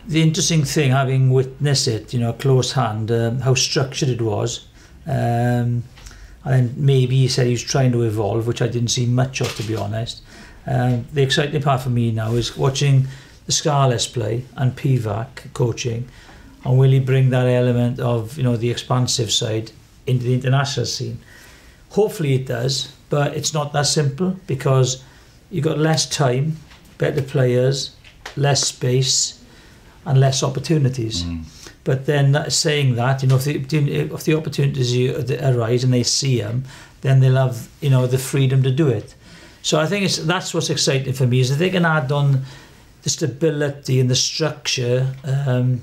the interesting thing, having witnessed it, close hand, how structured it was, and then maybe he said he was trying to evolve, which I didn't see much of, to be honest. The exciting part for me now is watching the Scarlets play and Pivac coaching, and will he bring that element of the expansive side into the international scene? Hopefully it does, but it's not that simple, because you've got less time, better players, less space, and less opportunities. But then saying that, if the opportunities arise and they see them, then they'll have the freedom to do it. So I think that's what's exciting for me, is that they can add on the stability and the structure, and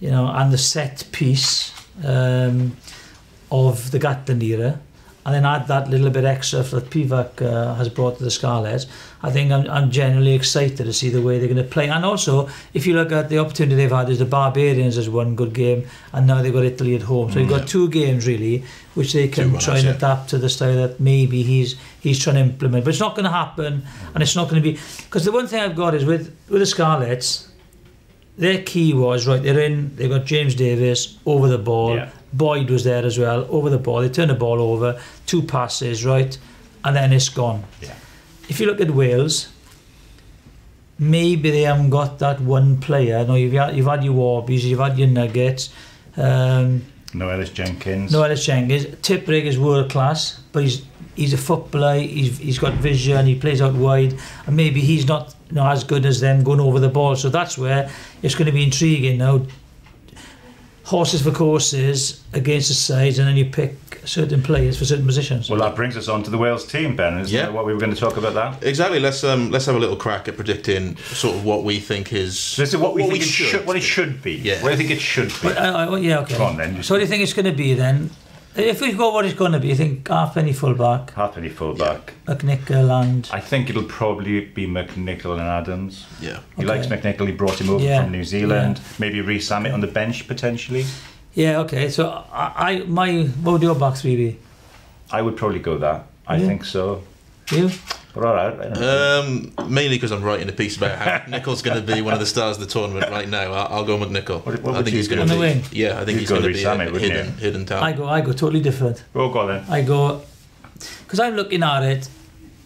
the set piece of the Gatland era, and then add that little bit extra that Pivac has brought to the Scarlets. I think I'm genuinely excited to see the way they're going to play. And also, if you look at the opportunity they've had, is the Barbarians as one good game, and now they've got Italy at home. So you've got 2 games really, which they can try and adapt to the style that maybe he's trying to implement. But it's not going to happen, and it's not going to be, because the one thing I've got is with the Scarlets, their key was, right, they've got James Davies over the ball. Yeah. Boyd was there as well, over the ball. They turn the ball over, 2 passes, right, and then it's gone. Yeah. If you look at Wales, maybe they haven't got that one player. No, you've had your Warbies, you've had your Nuggets. No Ellis Jenkins. Tiprig is world class, but he's a footballer. He's got vision. He plays out wide, and maybe he's not as good as them going over the ball. So that's where it's going to be intriguing now. Horses for courses against the sides, and then you pick certain players for certain positions. Well, that brings us on to the Wales team, Ben. Isn't that what we were going to talk about that? Exactly. Let's have a little crack at predicting sort of what we think is. This is what it should be. Yeah. What do you think it should be? Okay. Come on then. So what do you think it's going to be then? If we've got what it's going to be, I think halfpenny fullback. Halfpenny fullback. McNichol and... I think it'll probably be McNichol and Adams. Yeah. He likes McNichol. He brought him over from New Zealand. Yeah. Maybe Rees-Zammit on the bench potentially. Yeah, okay. So what would your back three be? I would probably go that. I think so. You? But all right. Mainly because I'm writing a piece about how Nichol's going to be one of the stars of the tournament right now. I'll go McNichol. I think he's going to be. Yeah, I think he's going to be a hidden talent. I go totally different. Go on then. I go because I'm looking at it.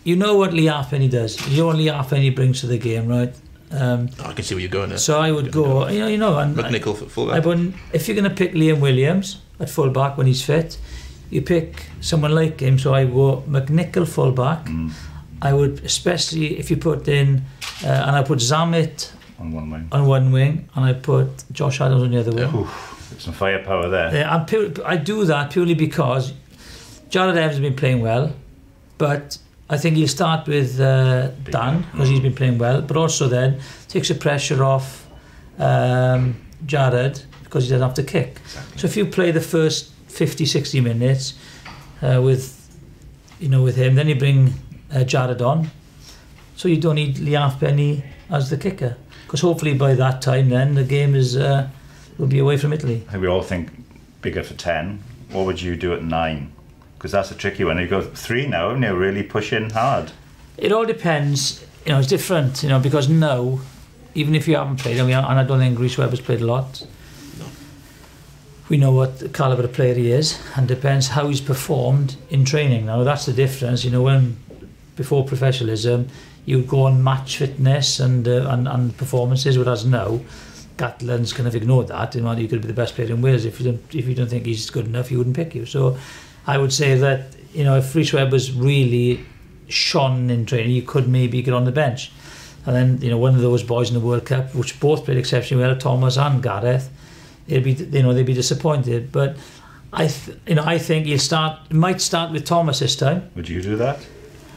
You know what Lee Halfpenny does. You know what Lee Halfpenny brings to the game, right? I can see where you're going there. So I would go. And McNichol for fullback. If you're going to pick Liam Williams at fullback when he's fit, you pick someone like him. So I go McNichol fullback. I would, especially if you put in, and I put Zammit on one wing, and I put Josh Adams on the other wing. There's some firepower there. Yeah, I do that purely because Jared Evans has been playing well, but I think he'll start with Dan because he's been playing well, but also then takes the pressure off Jared because he doesn't have to kick. Exactly. So if you play the first 50-60 minutes with him, then you bring Jared on, so you don't need Lee Halfpenny as the kicker, because hopefully by that time then the game will be away from Italy. I think we all think bigger for 10. What would you do at 9? Because that's a tricky one. You go 3 now and you're really pushing hard. It all depends. It's different. Because now, even if you haven't played, and I don't think Rhys Webber's played a lot. No. We know what calibre of player he is, and depends how he's performed in training. Now that's the difference. When before professionalism, you go on match fitness and performances, whereas now, Gatland's kind of ignored that. You could be the best player in Wales. If you don't think he's good enough, he wouldn't pick you. So I would say that if Rhys Webber's really shone in training, you could maybe get on the bench. And then one of those boys in the World Cup, which both played exceptionally well, Thomas and Gareth, they'd be disappointed. But I think it might start with Thomas this time. Would you do that?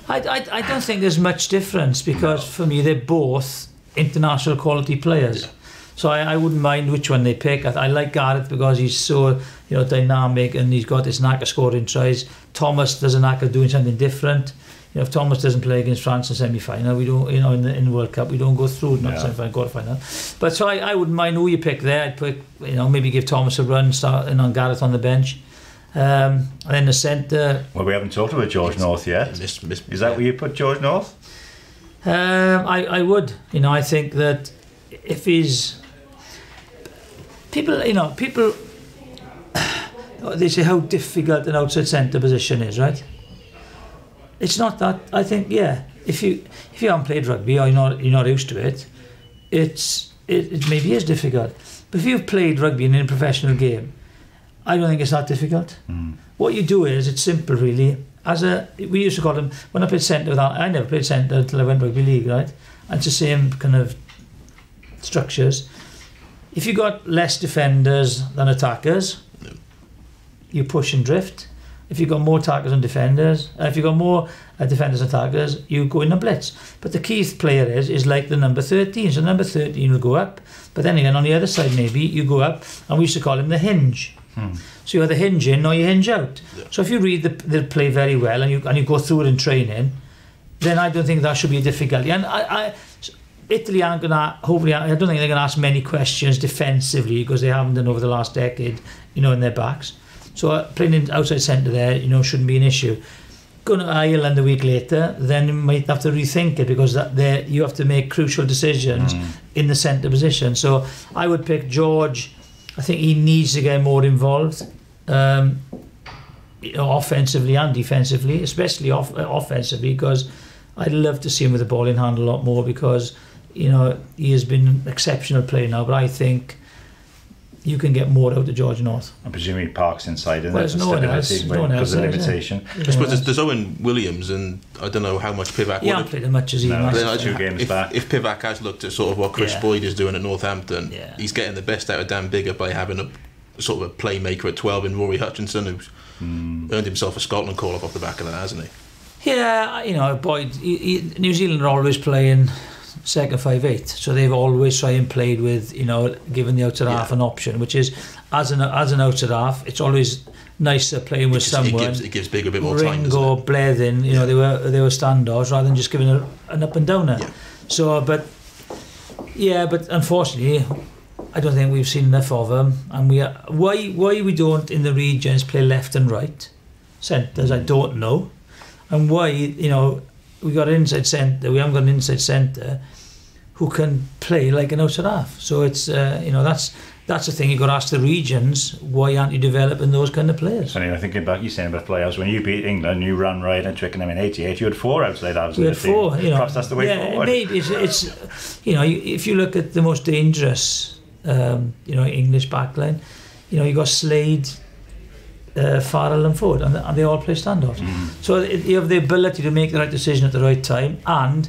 I don't think there's much difference, because for me they're both international quality players. Yeah. So I wouldn't mind which one they pick. I like Gareth because he's so dynamic and he's got this knack of scoring tries. Thomas does a knack of doing something different. If Thomas doesn't play against France in semi-final, we don't. In the World Cup, we don't go through semi-final, quarter-final. But so I wouldn't mind who you pick there. I'd pick, maybe give Thomas a run, starting on Gareth on the bench. And then the centre. Well, we haven't talked about George North yet. Is that where you put George North? I would. I think that if he's people, they say how difficult an outside centre position is, right? It's not that. I think, yeah, if you haven't played rugby or you're not used to it, it maybe is difficult. But if you've played rugby in a professional game, I don't think it's that difficult. What you do is, it's simple really. We used to call them, when I played centre, I never played centre until I went rugby league, right? And it's the same kind of structures. If you got less defenders than attackers, you push and drift. If you've got more attackers than defenders, if you've got more defenders than attackers, you go in a blitz. But the key player is like the number 13. So number 13 will go up, but then again on the other side maybe you go up, and we used to call him the hinge. So you either hinge in or you hinge out. Yeah. So if you read the play very well and you go through it in training, then I don't think that should be a difficulty. And Italy aren't gonna, hopefully, I don't think they're gonna ask many questions defensively, because they haven't done over the last decade, in their backs. So playing in outside centre there, shouldn't be an issue. Going to Ireland a week later, then you might have to rethink it, because you have to make crucial decisions in the centre position. So I would pick George. I think he needs to get more involved, offensively and defensively, especially offensively, because I'd love to see him with the ball in hand a lot more, because he has been an exceptional player now, but I think you can get more out of George North. I presume he parks inside, and there's no one else because of the limitation. I suppose there's Owen Williams, and I don't know how much Pivac. He hasn't played as much as he must. If Pivac has looked at sort of what Chris Boyd is doing at Northampton, he's getting the best out of Dan Biggar by having a sort of a playmaker at 12 in Rory Hutchinson, who's earned himself a Scotland call up off the back of that, hasn't he? Yeah, Boyd. New Zealand are always playing second 5/8, so they've always tried and played with giving the outside half an option, which is as an outside half, it's always nicer playing with someone. It gives Biggar a bit more time. Ringo, Blethen, they were standoffs rather than just giving an up and downer. Yeah. So, but unfortunately, I don't think we've seen enough of them, and why we don't in the regions play left and right centres, I don't know, and why we got an inside centre, we haven't got an inside centre who can play like an outside half. So it's that's the thing, you've got to ask the regions, why aren't you developing those kind of players? Anyway, thinking back, you're saying about playoffs, when you beat England, you ran right and Twickenham in 88, you had 4 outside halves in the team. We had 4, perhaps that's the way forward. Maybe it's if you look at the most dangerous English backline, you got Slade, Farrell and Ford, and they all play standoffs. So you have the ability to make the right decision at the right time, and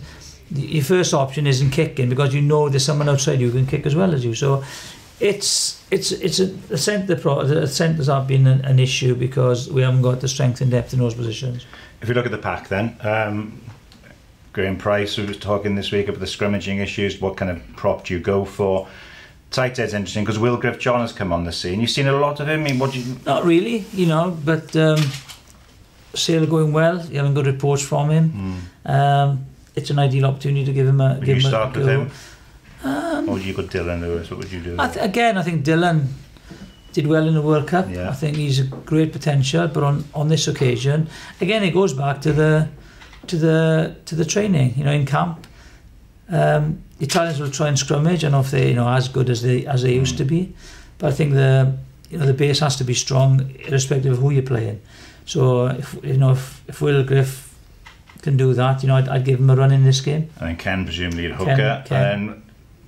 your first option isn't kicking, because there's someone outside you who can kick as well as you. So the centres have been an issue, because we haven't got the strength and depth in those positions. If we look at the pack then, Graham Price was talking this week about the scrummaging issues. What kind of prop do you go for? Tight head's interesting, because Will Griff-John has come on the scene. You've seen a lot of him. I mean, what do you? Not really, but sale going well. You haven't got reports from him. It's an ideal opportunity to give him a. Would you start with him? Or would you go Dylan Lewis? What would you do? Again, I think Dylan did well in the World Cup. Yeah. I think he's a great potential, but on this occasion, again, it goes back to the training. In camp. The Italians will try and scrummage. I don't know if they as good as they used to be, but I think the base has to be strong irrespective of who you're playing. So if Will Griff can do that, I'd give him a run in this game. And then Ken presumably at hooker. Ken. And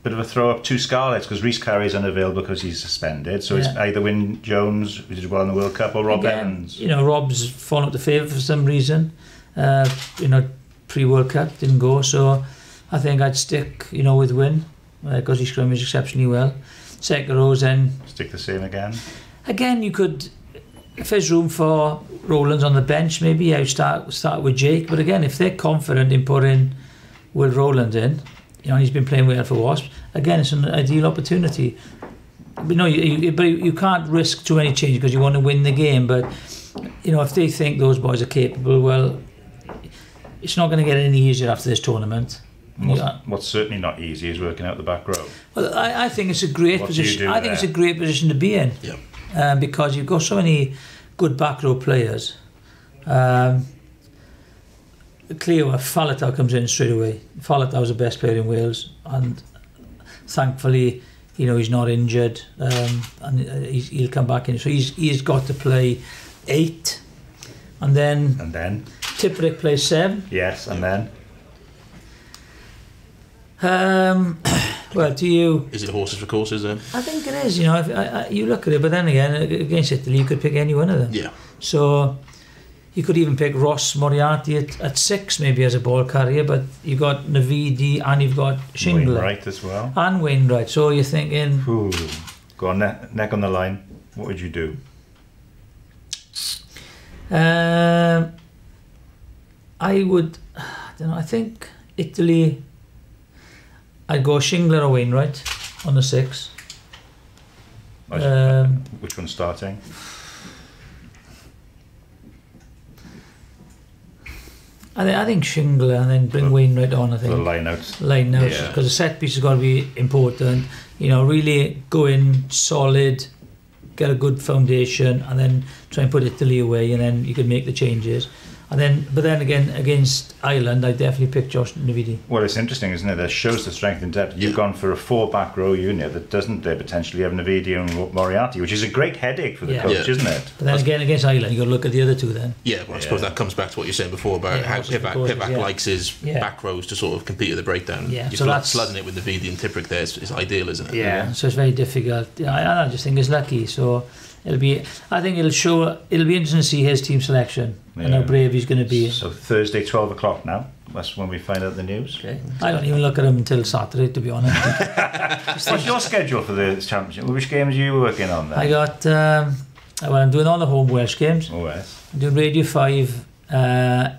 bit of a throw up, 2 scarlets, because Rhys Carey's unavailable because he's suspended. So it's either Wyn Jones, who did well in the World Cup, or Rob Evans. Rob's fallen up the favour for some reason. Pre-World Cup didn't go, so I think I'd stick, with Wyn, because he scrimmaged exceptionally well. Second rows then. Stick the same again. Again, you could, if there's room for Rowlands on the bench, maybe you start with Jake. But again, if they're confident in putting Will Rowlands in, he's been playing well for Wasps. Again, it's an ideal opportunity. But no, you can't risk too many changes because you want to win the game. But if they think those boys are capable, well, it's not going to get any easier after this tournament. What's certainly not easy is working out the back row. Well, I think it's a great position. I think it's a great position to be in. Yeah. Because you've got so many good back row players. Clear, Faletau comes in straight away. Faletau was the best player in Wales, and thankfully he's not injured, and he'll come back in. So he's got to play 8, and then Tipperick plays 7. Yes, and then. Well, do you? Is it horses for courses then? I think it is. If you look at it, but then again, against Italy, you could pick any one of them. Yeah. So you could even pick Ross Moriarty at 6, maybe as a ball carrier. But you've got Navidi and you've got Shingler. Wainwright as well. And Wainwright. So you're thinking. Ooh. Go on, neck on the line. What would you do? I would. I don't know. I think Italy. I'd go Shingler or Wainwright on the 6. Which one's starting? I think Shingler, and then bring Wainwright on. I think the line outs. Because the set piece has got to be important. Really go in solid, get a good foundation, and then try and put Italy away, and then you can make the changes. But then again, against Ireland, I definitely picked Josh Navidi. Well, it's interesting, isn't it? That shows the strength and depth. You've gone for a 4 back row unit that doesn't potentially have Navidi and Moriarty, which is a great headache for the coach, isn't it? But then again, against Ireland, you've got to look at the other two then. Yeah, well, I suppose that comes back to what you were saying before about how Pivac likes his back rows to sort of compete at the breakdown. Yeah, so flooding it with Navidi and Tipperick there is ideal, isn't it? Yeah, so it's very difficult. I just think it's lucky. So I think it'll be interesting to see his team selection and how brave he's going to be. So Thursday, 12 o'clock now. That's when we find out the news. Okay. I don't even look at him until Saturday, to be honest. What's your schedule for the championship? Which games are you working on then? I got. I'm doing all the home Welsh games. Oh yes. I'm doing Radio 5,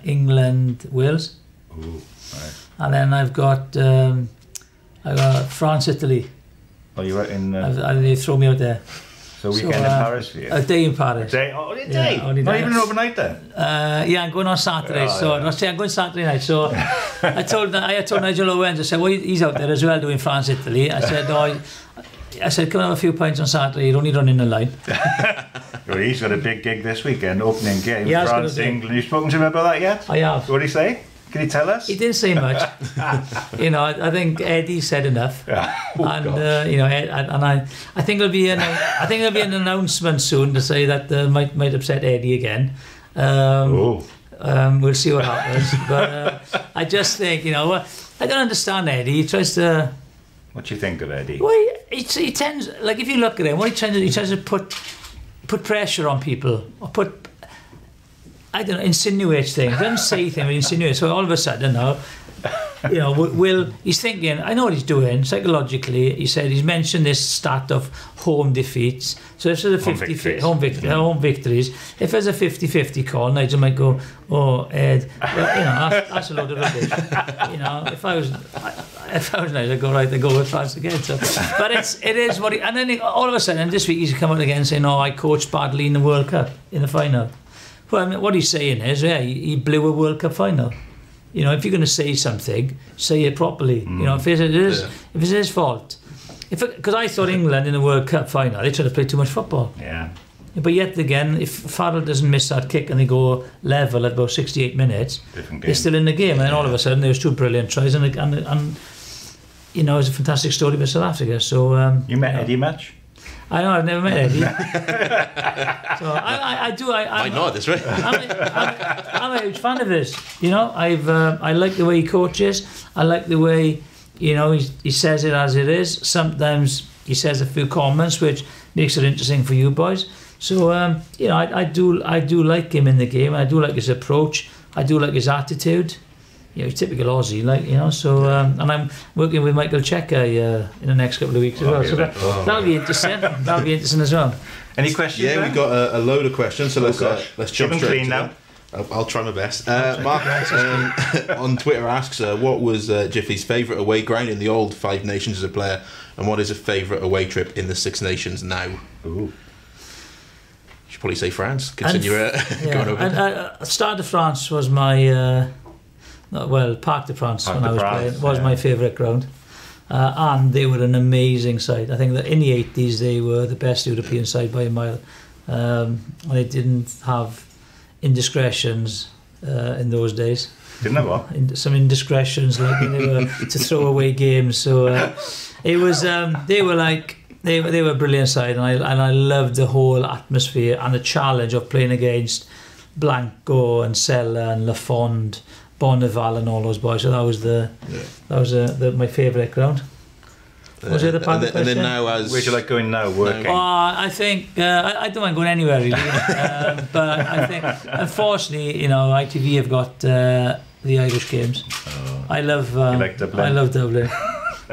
England, Wales. Ooh, right. And then I've got France, Italy. Oh, you're in. They throw me out there. So weekend in Paris for you? A day in Paris. Only a day? Only Not day. even an overnight then? I'm going on Saturday. I'm going Saturday night. So I told Nigel Owens, I said, well, he's out there as well doing France, Italy. I said, come and have a few pints on Saturday. You're only running the line. Well, he's got a big gig this weekend, opening game, France, England. You've spoken to him about that yet? I have. What did he say? Can you tell us? He didn't say much. I think Eddie said enough. Yeah. I think there'll be an announcement soon to say that might upset Eddie again. We'll see what happens. But I just think, I don't understand Eddie. He tries to. What do you think of Eddie? Well, he tends, like, if you look at him, what he tries to put pressure on people, or insinuates things. He doesn't say things, but insinuates. So all of a sudden now, he's thinking, I know what he's doing psychologically. He said he's mentioned this stat of home defeats. So if there's a home victories, if there's a 50-50 call, Nigel might go, oh, Ed, that's a load of rubbish. If I was Nigel, I'd go right, I'd go with France again. So, but it is what and then all of a sudden this week he's come out again saying, I coached badly in the World Cup in the final. Well, I mean, what he's saying is, he blew a World Cup final. If you're going to say something, say it properly. If it's his fault. Because I thought England in the World Cup final, they tried to play too much football. Yeah. But yet again, if Farrell doesn't miss that kick and they go level at about 68 minutes, they're still in the game. And then all of a sudden, there was 2 brilliant tries, and it's a fantastic story about South Africa. So you met Eddie much? I know, I've never met Eddie. So I do. I know this, right? I'm a huge fan of his. I like the way he coaches. I like the way, he says it as it is. Sometimes he says a few comments which makes it interesting for you boys. So I do like him in the game. I do like his approach. I do like his attitude. He's typical Aussie, So and I'm working with Michael Checker in the next couple of weeks as well. So that'll be interesting. That'll be interesting as well. Any questions? Yeah, we've got a load of questions. So let's jump straight in now. I'll try my best. Mark on Twitter asks, what was Jiffy's favourite away ground in the old Five Nations as a player, and what is a favourite away trip in the Six Nations now? Ooh. You should probably say France, considering you're going over. And Stade de France was my. Parc de France when I was playing was my favourite ground, and they were an amazing side. I think that in the 80s they were the best European side by a mile. They didn't have indiscretions in those days. Didn't have what? Some indiscretions, like they were to throw away games. So It was they were a brilliant side, and I loved the whole atmosphere and the challenge of playing against Blanco and Sella and Lafond, Bonneval and all those boys. So that was my favourite ground. Was it the part of the question? And then now, where do you like going now, working? I think I don't mind going anywhere really, but I think unfortunately, ITV have got the Irish games. Oh. I love you like Dublin? I love Dublin.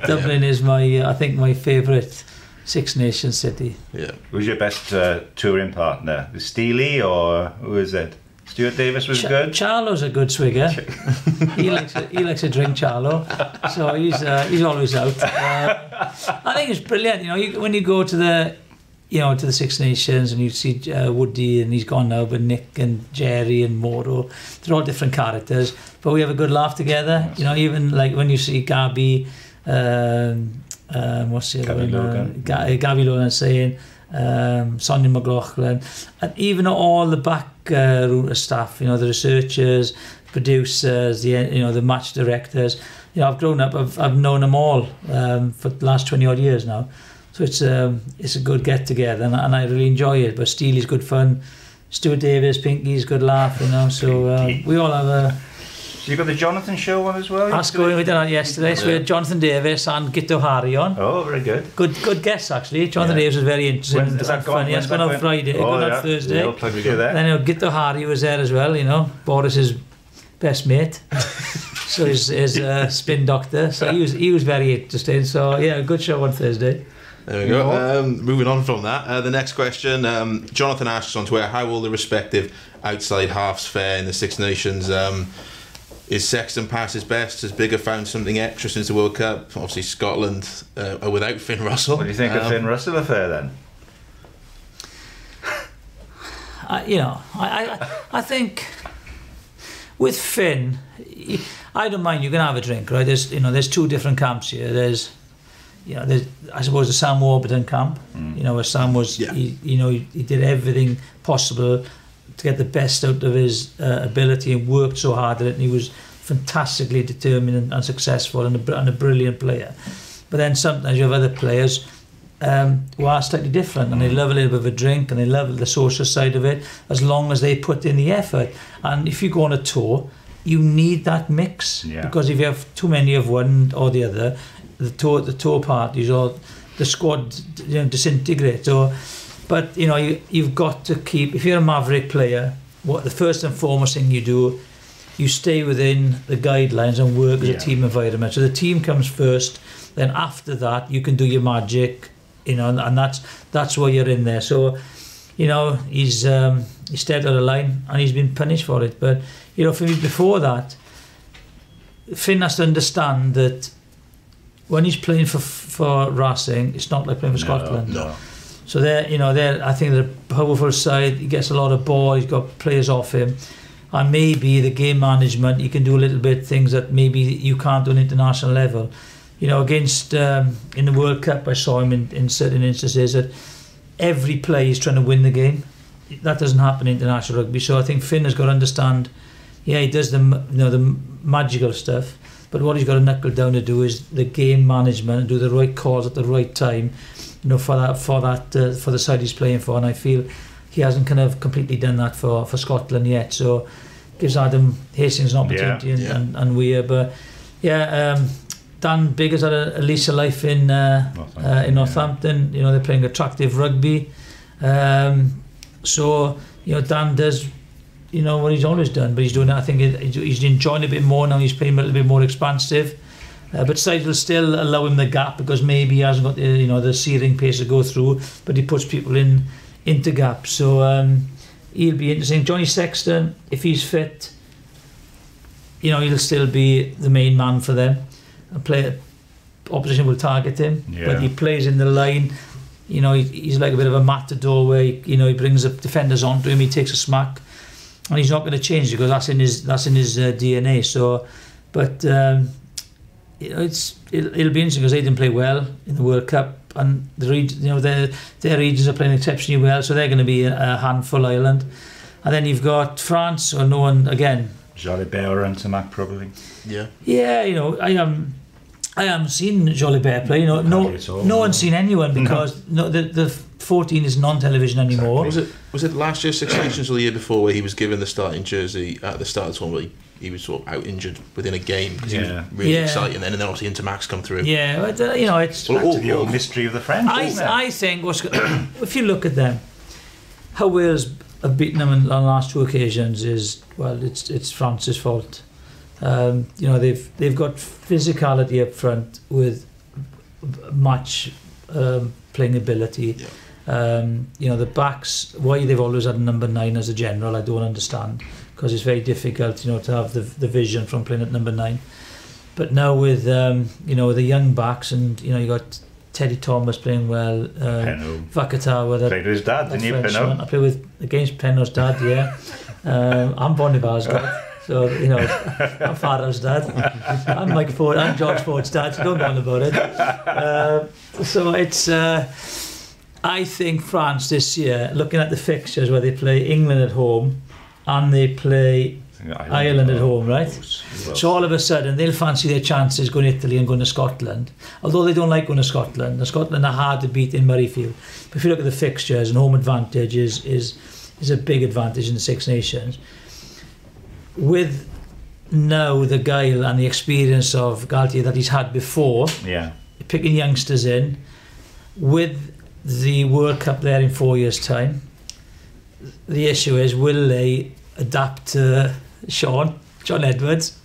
Dublin is I think my favourite Six Nations city. Yeah. Who's your best touring partner? Steely or who is it? Stuart Davis was good. Charlo's a good swigger. he likes to drink Charlo, so he's always out. I think it's brilliant. When you go to the to the Six Nations and you see Woody, and he's gone now, but Nick and Jerry and Moro, they're all different characters, but we have a good laugh together. Even like when you see Gabby, what's the other one? Gabby Logan saying. Sonia McLaughlin, and even all the back staff, the researchers, producers, the match directors. I've grown up, I've known them all for the last 20 odd years now. So it's a good get together, and I really enjoy it. But Steely's good fun, Stuart Davis, Pinky's good laugh, So we all have a. So you got the Jonathan show on as well? We did that yesterday. So we had Jonathan Davis and Gito Hari on. Oh, very good. Good guests actually. Jonathan Davis was very interesting. When does that go on? It's gone on Friday. It's gone on Thursday. Yeah, plug you there. Then Gito Hari was there as well. Boris's best mate. So his spin doctor. So he was very interesting. So yeah, a good show on Thursday. There we go. Moving on from that, the next question. Jonathan asks on Twitter, how will the respective outside halves fare in the Six Nations? Is Sexton past his best? Has Biggar found something extra since the World Cup? Obviously, Scotland are without Finn Russell. What do you think of Finn Russell affair then? I think with Finn, I don't mind. You can have a drink, right? There's two different camps here. There's I suppose the Sam Warburton camp. Where Sam was, he did everything possible to get the best out of his ability and worked so hard at it, and he was fantastically determined and successful and a brilliant player. But then sometimes you have other players who are slightly different, and they love a little bit of a drink and they love the social side of it, as long as they put in the effort. And if you go on a tour, you need that mix, because if you have too many of one or the other, the tour parties or the squad disintegrate. But you've got to keep. If you're a maverick player, the first and foremost thing you do, you stay within the guidelines and work as a team environment. So the team comes first. Then after that, you can do your magic. And that's why you're in there. So, he's stepped out of line and he's been punished for it. But for me, before that, Finn has to understand that when he's playing for Racing, it's not like playing for Scotland. No. So I think they're a powerful side. He gets a lot of ball. He's got players off him, and maybe the game management, he can do a little bit things that maybe you can't do on international level. Against in the World Cup, I saw him in certain instances that every play he's trying to win the game. That doesn't happen in international rugby. So I think Finn has got to understand. Yeah, he does the magical stuff, but what he's got to knuckle down to do is the game management and do the right calls at the right time. For the side he's playing for, and I feel he hasn't kind of completely done that for Scotland yet. So gives Adam Hastings an opportunity and we. But Dan Biggar's had at least a life in Northampton. They're playing attractive rugby. So Dan does what he's always done, but he's doing it. I think he's enjoying it a bit more now. He's playing a little bit more expansive. But sides will still allow him the gap because maybe he hasn't got the searing pace to go through, but he puts people into gaps. So he'll be interesting. Johnny Sexton, if he's fit, he'll still be the main man for them. Opposition will target him, but he plays in the line. He's like a bit of a matador where he brings the defenders onto him. He takes a smack, and he's not going to change because that's in his DNA. So, but. It'll be interesting because they didn't play well in the World Cup, and their regions are playing exceptionally well, so they're going to be a handful Ireland. And then you've got France, or no one again. Jalibert and Tamac probably. Yeah, I haven't seen Jolibert play. No one's seen anyone because the 14 is non-television anymore. Was it last year's Six Nations or the year before where he was given the starting jersey at the start of the tournament? He was sort of out injured within a game because he was really exciting, and then obviously Intermax come through. Yeah, but, it's the old mystery of the French. I think if you look at them, how Wales have beaten them on the last 2 occasions is it's France's fault. They've got physicality up front with match playing ability. The backs, why they've always had number 9 as a general, I don't understand, because it's very difficult, to have the vision from playing at number 9. But now with the young backs, and you got Teddy Thomas playing well, Vakatawa, played with his dad, didn't you, Penno? I played against Penno's dad, yeah. I'm Bonivar's dad. So, I'm Farrell's dad. I'm Mike Ford. I'm George Ford's dad. So don't go on about it. So it's... I think France this year, looking at the fixtures where they play England at home and they play Ireland at home, right? So all of a sudden they'll fancy their chances going to Italy and going to Scotland. Although they don't like going to Scotland. Scotland are hard to beat in Murrayfield. But if you look at the fixtures, and home advantage is a big advantage in the Six Nations. With now the guile and the experience of Galtier that he's had before, picking youngsters in, with the World Cup there in 4 years' time, the issue is, will they adapt to John Edwards?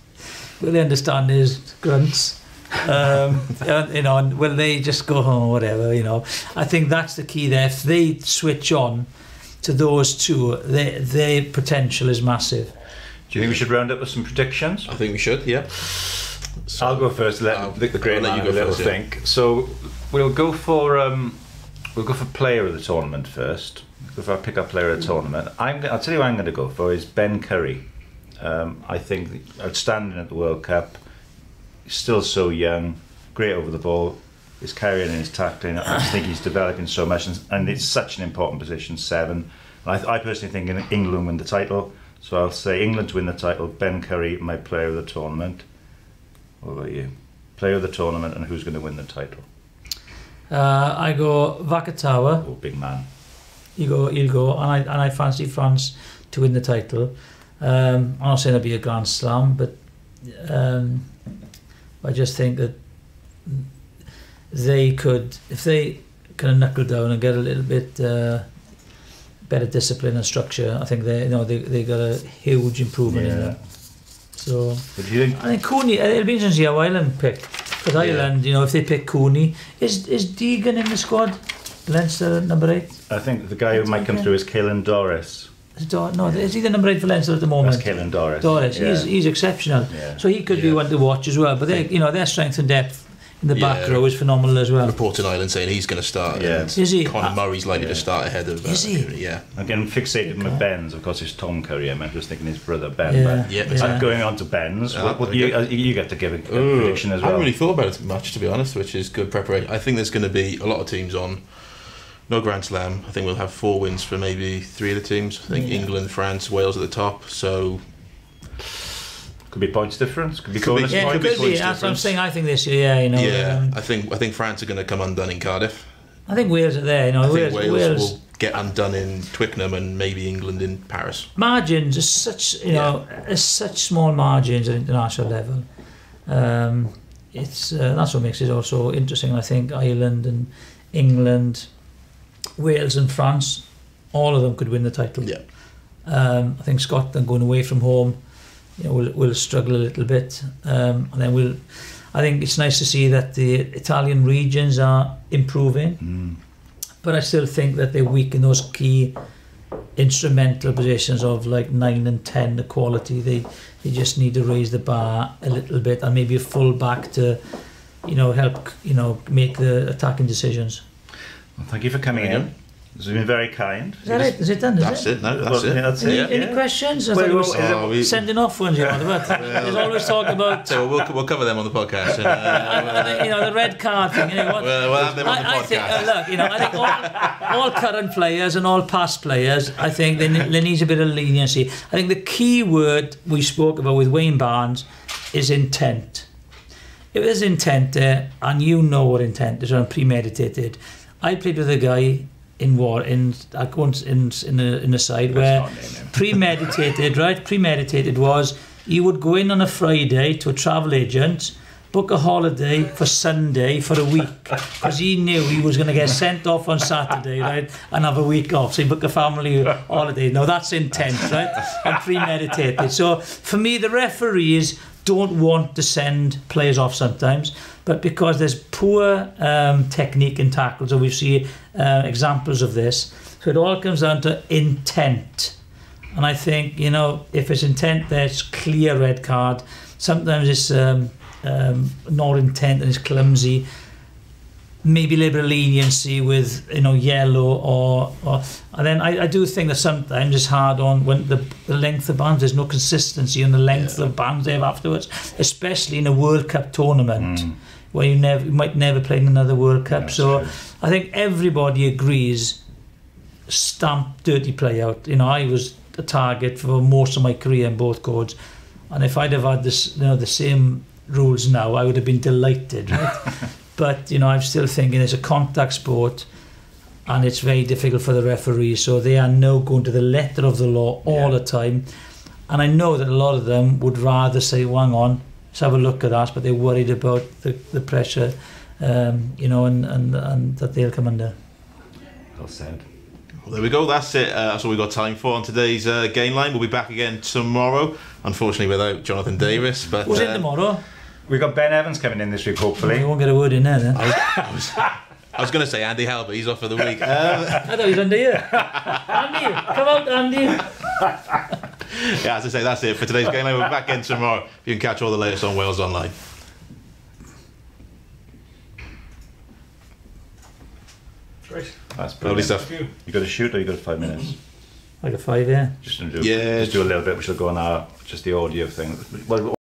Will they understand his grunts? And will they just go, whatever, I think that's the key there. If they switch on to those two, their potential is massive. Do you think we should round up with some predictions? I think we should, yeah. So I'll go first. Let the great man have a little think. So we'll go for player of the tournament first. If I pick up player of the tournament, I'll tell you what I'm going to go for is Ben Curry. I think outstanding at the World Cup. He's still so young, great over the ball. His carrying and his tackling, I think he's developing so much, and it's such an important position, 7. I personally think England win the title. So I'll say England to win the title, Ben Curry, my player of the tournament. What about you? Player of the tournament, and who's going to win the title? I go Vakatawa. Oh, big man. He'll go, and I fancy France to win the title. I'm not saying it'll be a Grand Slam, but I just think that they could, if they kind of knuckle down and get a little bit better discipline and structure, I think they got a huge improvement in them. So what do you think? I think Cooney, it'll be interesting to see how Ireland pick, because Ireland, if they pick Cooney, is Deegan in the squad? Leinster at number 8. I think the guy who might come through is Caelan Doris. Is he the number 8 for Leinster at the moment? That's Caelan Doris. He's exceptional. Yeah. So he could be one to watch as well. But their strength and depth in the back row is phenomenal as well. Report in Ireland saying he's going to start. Yeah. Is he? Conor Murray's likely to start ahead of. Is he? Yeah. Again, fixated with Ben's. Of course, it's Tom Curry. I'm just thinking his brother Ben. Going on to Ben's. You get to give a prediction as well. I haven't really thought about it much, to be honest, which is good preparation. I think there's going to be a lot of teams on. No Grand Slam. I think we'll have 4 wins for maybe 3 of the teams. I think England, France, Wales at the top. So could be points difference. Could be points difference. That's what I'm saying. I think this year, I think France are going to come undone in Cardiff. I think Wales are there. I think Wales will get undone in Twickenham, and maybe England in Paris. Margins are such, such small margins at international level. It's that's what makes it also interesting. I think Ireland and England, Wales and France, all of them could win the title. Yeah. I think Scotland going away from home, will struggle a little bit. And then I think it's nice to see that the Italian regions are improving. But I still think that they're weak in those key instrumental positions of like 9 and 10, the quality. They just need to raise the bar a little bit, and maybe a full back to, help, make the attacking decisions. Well, thank you for coming in. It's been very kind. Is that it? Is it done? That's it. No, that's it. That's it. Any questions? I thought sending off ones. There's always talk about. So we'll cover them on the podcast. The red card thing. We'll have them on the podcast. I think all current players and all past players, I think there needs a bit of leniency. I think the key word we spoke about with Wayne Barnes is intent. if there's intent there, and you know what intent is, or premeditated. I played with a guy in a side where premeditated, right? Premeditated was he would go in on a Friday to a travel agent, book a holiday for Sunday for a week, because he knew he was going to get sent off on Saturday, right, and have a week off. So he booked a family holiday. Now that's intent, right, and premeditated. So for me, the referees don't want to send players off sometimes, but because there's poor technique in tackles, and we see examples of this. So it all comes down to intent. And I think, you know, if it's intent there, it's clear red card. Sometimes it's not intent and it's clumsy. Maybe a little bit of leniency with, you know, yellow or and then I do think that sometimes it's hard on when the length of bands. There's no consistency on the length of bands they have afterwards, especially in a World Cup tournament where you might never play in another World Cup. That's so true. I think everybody agrees, stamp dirty play out. You know, I was a target for most of my career in both codes, and if I'd have had this, you know, the same rules now, I would have been delighted, right? But, you know, I'm still thinking it's a contact sport and it's very difficult for the referees, so they are now going to the letter of the law all the time. And I know that a lot of them would rather say, well, hang on, let's have a look at that, but they're worried about the pressure, you know, and that they'll come under. Well said. Well, there we go, that's it. That's all we've got time for on today's Game Line. We'll be back again tomorrow, unfortunately without Jonathan Davies. But who's in tomorrow? We've got Ben Evans coming in this week, hopefully. We won't get a word in there then. I was going to say Andy Halbert, he's off for the week. I thought he was under here. Andy, come out, Andy. Yeah, as I say, that's it for today's Game Line. We'll be back in tomorrow. You can catch all the latest on Wales Online. Great. That's lovely stuff. You got to shoot, or you got 5 minutes? Like a 5, yeah. Just do a little bit. We shall go on just the audio thing. Well,